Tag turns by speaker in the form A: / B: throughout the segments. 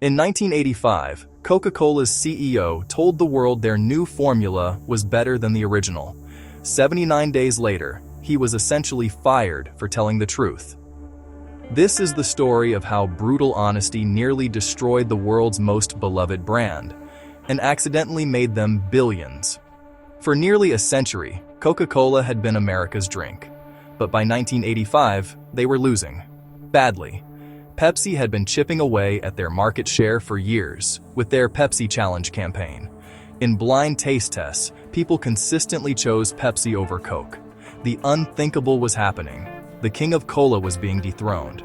A: In 1985, Coca-Cola's CEO told the world their new formula was better than the original. 79 days later, he was essentially fired for telling the truth. This is the story of how brutal honesty nearly destroyed the world's most beloved brand, and accidentally made them billions. For nearly a century, Coca-Cola had been America's drink. But by 1985, they were losing. Badly. Pepsi had been chipping away at their market share for years with their Pepsi Challenge campaign. In blind taste tests, people consistently chose Pepsi over Coke. The unthinkable was happening. The king of cola was being dethroned.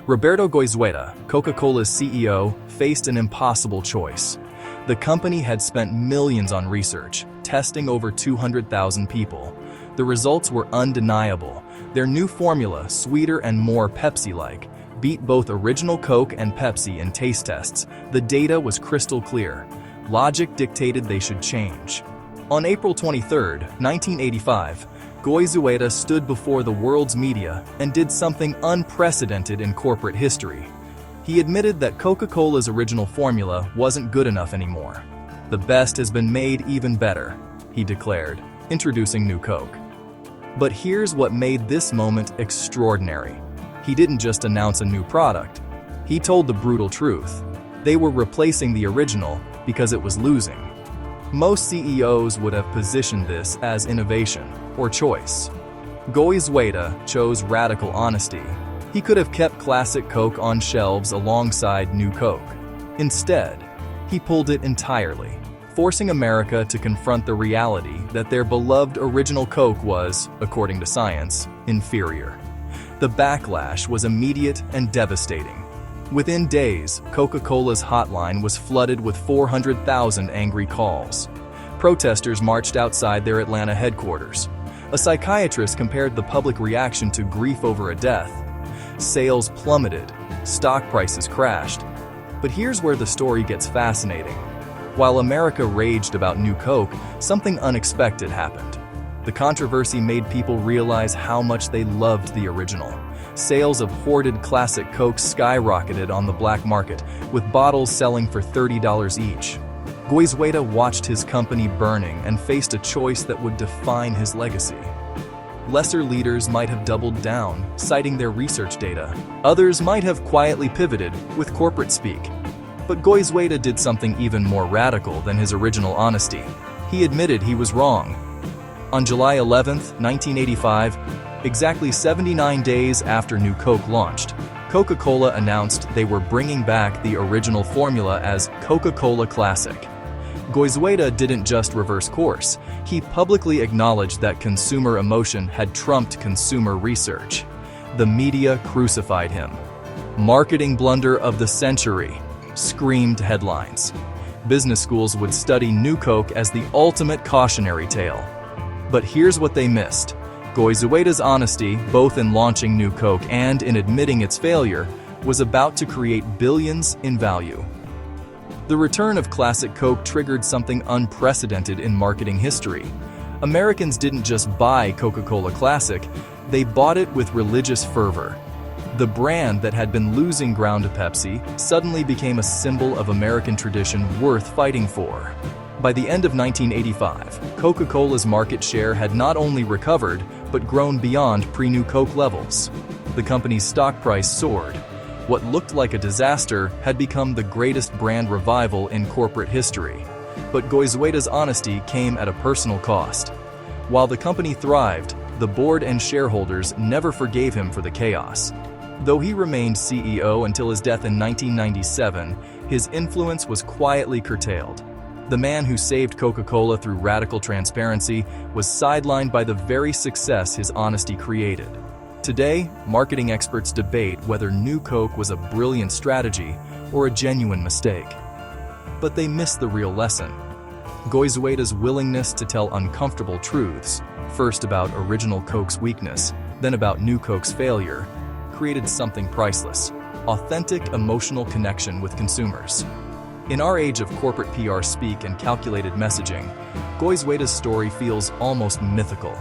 A: Roberto Goizueta, Coca-Cola's CEO, faced an impossible choice. The company had spent millions on research, testing over 200,000 people. The results were undeniable. Their new formula, sweeter and more Pepsi-like, beat both original Coke and Pepsi in taste tests. The data was crystal clear. Logic dictated they should change. On April 23, 1985, Goizueta stood before the world's media and did something unprecedented in corporate history. He admitted that Coca-Cola's original formula wasn't good enough anymore. "The best has been made even better," he declared, introducing new Coke. But here's what made this moment extraordinary. He didn't just announce a new product. He told the brutal truth. They were replacing the original because it was losing. Most CEOs would have positioned this as innovation or choice. Goizueta chose radical honesty. He could have kept classic Coke on shelves alongside new Coke. Instead, he pulled it entirely, forcing America to confront the reality that their beloved original Coke was, according to science, inferior. The backlash was immediate and devastating. Within days, Coca-Cola's hotline was flooded with 400,000 angry calls. Protesters marched outside their Atlanta headquarters. A psychiatrist compared the public reaction to grief over a death. Sales plummeted, stock prices crashed. But here's where the story gets fascinating. While America raged about new Coke, something unexpected happened. The controversy made people realize how much they loved the original. Sales of hoarded classic Coke skyrocketed on the black market, with bottles selling for $30 each. Goizueta watched his company burning and faced a choice that would define his legacy. Lesser leaders might have doubled down, citing their research data. Others might have quietly pivoted with corporate speak. But Goizueta did something even more radical than his original honesty. He admitted he was wrong. On July 11, 1985, exactly 79 days after new Coke launched, Coca-Cola announced they were bringing back the original formula as Coca-Cola Classic. Goizueta didn't just reverse course. He publicly acknowledged that consumer emotion had trumped consumer research. The media crucified him. "Marketing blunder of the century," screamed headlines. Business schools would study new Coke as the ultimate cautionary tale. But here's what they missed. Goizueta's honesty, both in launching new Coke and in admitting its failure, was about to create billions in value. The return of classic Coke triggered something unprecedented in marketing history. Americans didn't just buy Coca-Cola Classic, they bought it with religious fervor. The brand that had been losing ground to Pepsi suddenly became a symbol of American tradition worth fighting for. By the end of 1985, Coca-Cola's market share had not only recovered, but grown beyond pre-new Coke levels. The company's stock price soared. What looked like a disaster had become the greatest brand revival in corporate history. But Goizueta's honesty came at a personal cost. While the company thrived, the board and shareholders never forgave him for the chaos. Though he remained CEO until his death in 1997, his influence was quietly curtailed. The man who saved Coca-Cola through radical transparency was sidelined by the very success his honesty created. Today, marketing experts debate whether new Coke was a brilliant strategy or a genuine mistake. But they miss the real lesson. Goizueta's willingness to tell uncomfortable truths, first about original Coke's weakness, then about new Coke's failure, created something priceless: authentic emotional connection with consumers. In our age of corporate PR speak and calculated messaging, Goizueta's story feels almost mythical.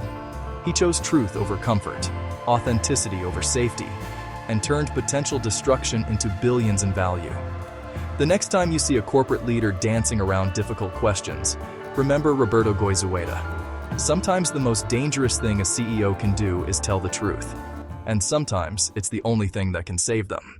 A: He chose truth over comfort, authenticity over safety, and turned potential destruction into billions in value. The next time you see a corporate leader dancing around difficult questions, remember Roberto Goizueta. Sometimes the most dangerous thing a CEO can do is tell the truth. And sometimes it's the only thing that can save them.